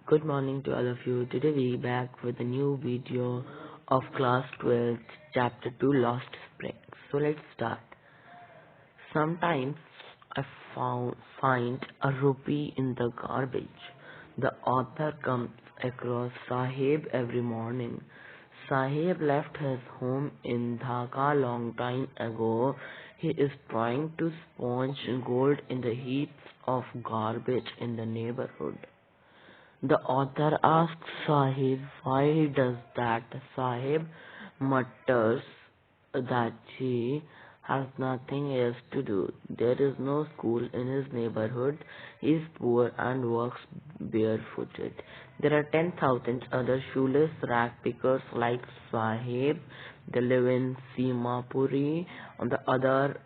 Good morning to all of you. Today we back with a new video of class 12 chapter 2 Lost Springs. So let's start. Sometimes find a rupee in the garbage. The author comes across Sahib every morning. Sahib left his home in Dhaka long time ago. He is trying to sponge gold in the heaps of garbage in the neighborhood. The author asks Sahib why he does that. Sahib mutters that he has nothing else to do. There is no school in his neighborhood. He is poor and works barefooted. There are 10,000 other shoeless rag pickers like Sahib. They live in Simapuri on the outer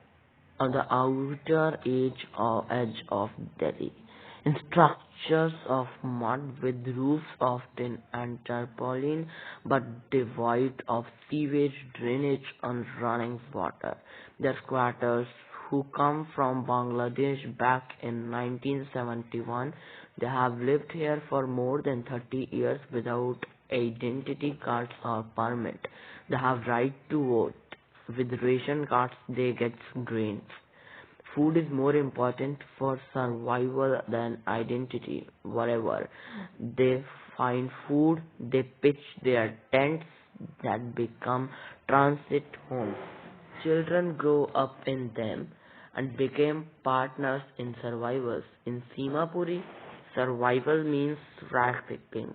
edge of Delhi, in structures of mud with roofs of tin and tarpaulin, but devoid of sewage drainage and running water. They're squatters who come from Bangladesh back in 1971. They have lived here for more than 30 years without identity cards or permit. They have right to vote. With ration cards they get grains. Food is more important for survival than identity. Wherever they find food, they pitch their tents that become transit homes. Children grow up in them and became partners in survivors. In Simapuri, survival means rag picking.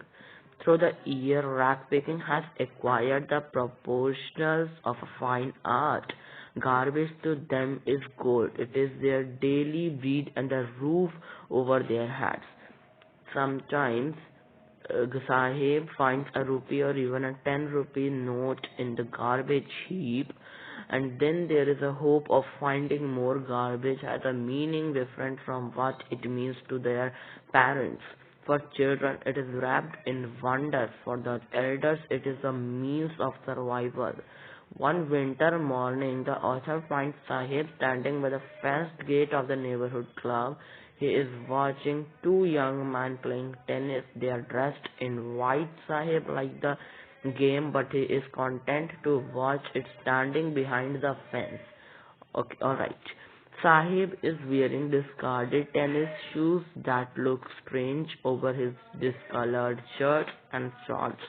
Through the year, rag picking has acquired the proportions of a fine art. Garbage to them is gold. It is their daily bread and a roof over their heads. Sometimes Sahib finds a rupee or even a 10 rupee note in the garbage heap, and then there is a hope of finding more. Garbage has a meaning different from what it means to their parents. For children, it is wrapped in wonder. For the elders, it is a means of survival. One winter morning, the author finds Sahib standing by the fenced gate of the neighborhood club. He is watching two young men playing tennis. They are dressed in white. Sahib likes the game, but he is content to watch it standing behind the fence. Okay, alright. Sahib is wearing discarded tennis shoes that look strange over his discolored shirt and shorts.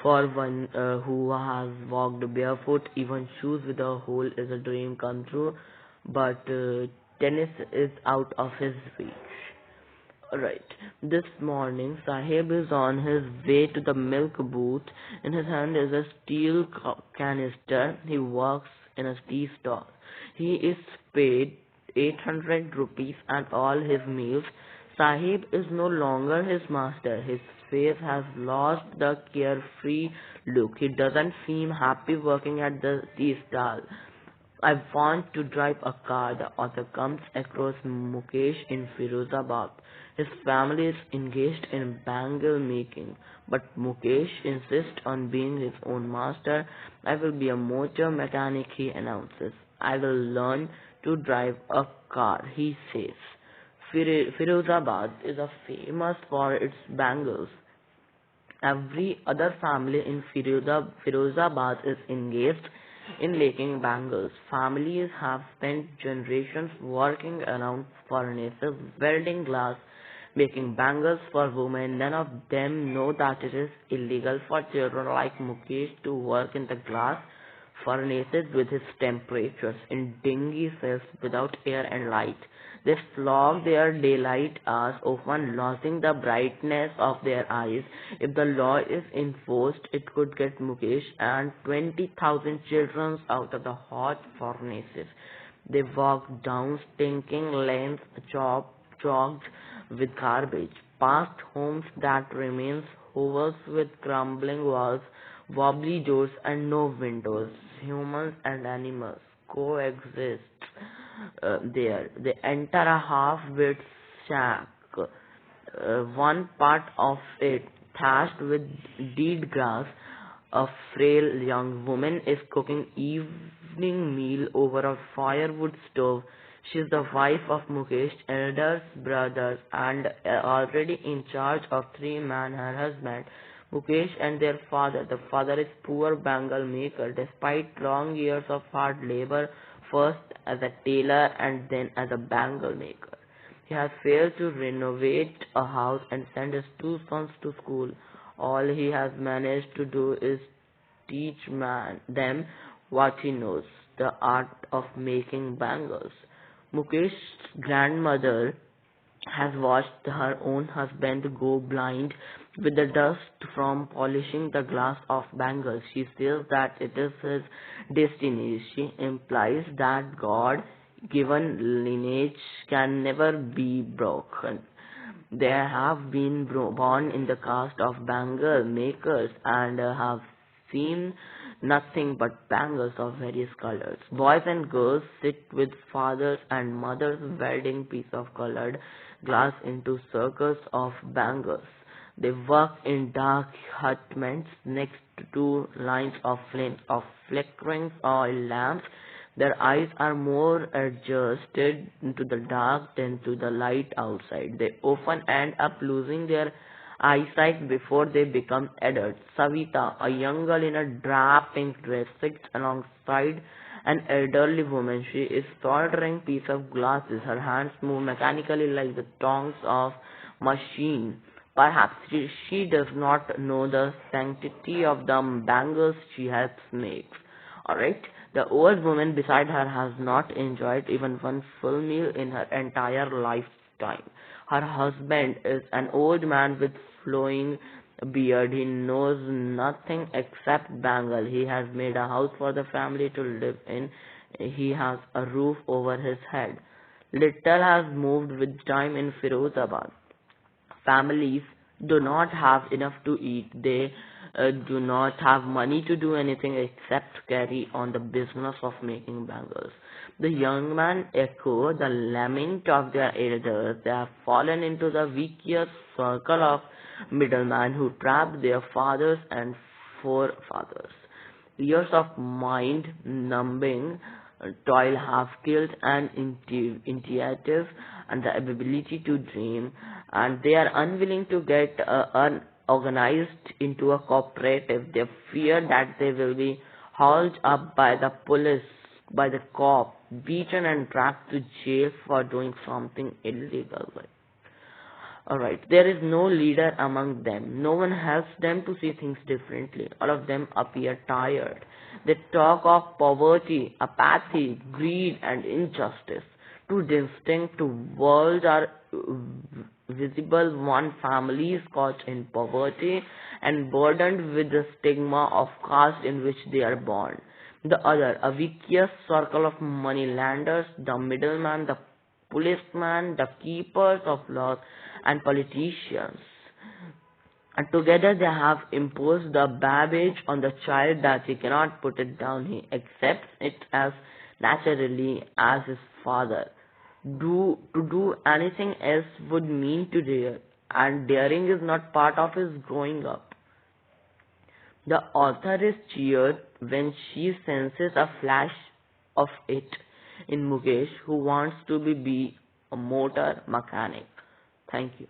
For one who has walked barefoot, even shoes with a hole is a dream come true, but tennis is out of his reach. Right. This morning, Sahib is on his way to the milk booth. In his hand is a steel canister. He works in a tea stall. He is paid 800 rupees and all his meals. Sahib is no longer his master. His face has lost the carefree look. He doesn't seem happy working at the tea stall. I want to drive a car. The author comes across Mukesh in Firozabad. His family is engaged in bangle making, but Mukesh insists on being his own master. I will be a motor mechanic, he announces. I will learn to drive a car, he says. Firozabad is a famous for its bangles. Every other family in Firozabad is engaged in making bangles. Families have spent generations working around furnaces, welding glass, making bangles for women. None of them know that it is illegal for children like Mukesh to work in the glass furnaces with his temperatures in dingy cells without air and light. They flog their daylight hours, often losing the brightness of their eyes. If the law is enforced, it could get Mukesh and 20,000 children out of the hot furnaces. They walk down stinking lanes chalked with garbage, past homes that remain hovers with crumbling walls, wobbly doors and no windows. Humans and animals coexist there. They enter a half-built shack, one part of it thatched with dead grass. A frail young woman is cooking evening meal over a firewood stove. She is the wife of Mukesh's elder brother and already in charge of three men, her husband, Mukesh, and their father. The father is poor bangle maker. Despite long years of hard labor, first as a tailor and then as a bangle maker, he has failed to renovate a house and send his two sons to school. All he has managed to do is teach them what he knows, the art of making bangles. Mukesh's grandmother has watched her own husband go blind with the dust from polishing the glass of bangles. She says that it is his destiny. She implies that God given lineage can never be broken. They have been born in the caste of bangle makers and have seen nothing but bangles of various colors. Boys and girls sit with fathers and mothers welding piece of colored glass into circles of bangles. They work in dark hutments next to two lines of flames of flickering oil lamps. Their eyes are more adjusted to the dark than to the light outside. They often end up losing their eyesight before they become adults. Savita, a young girl in a drab pink dress, sits alongside an elderly woman. She is soldering piece of glasses. Her hands move mechanically like the tongs of machine. Perhaps she does not know the sanctity of the bangles she helps make. Alright? The old woman beside her has not enjoyed even one full meal in her entire lifetime. Her husband is an old man with flowing beard. He knows nothing except bangle. He has made a house for the family to live in. He has a roof over his head. Little has moved with time in Firozabad. Families do not have enough to eat. They do not have money to do anything except carry on the business of making bangles. The young men echo the lament of their elders. They have fallen into the vicious circle of middlemen who trapped their fathers and forefathers. Years of mind-numbing toil have killed an initiative and the ability to dream, and they are unwilling to get organized into a cooperative. They fear that they will be hauled up by the police, by the cop, beaten and dragged to jail for doing something illegal. Alright, there is no leader among them. No one helps them to see things differently. All of them appear tired. They talk of poverty, apathy, greed, and injustice. Two distinct worlds are visible. One family is caught in poverty and burdened with the stigma of caste in which they are born. The other, a vicious circle of moneylenders, the middleman, the policeman, the keepers of laws, and politicians. And together they have imposed the baggage on the child that he cannot put it down. He accepts it as naturally as his father. To do anything else would mean to dare, and daring is not part of his growing up. The author is cheered when she senses a flash of it in Mukesh, who wants to be a motor mechanic. Thank you.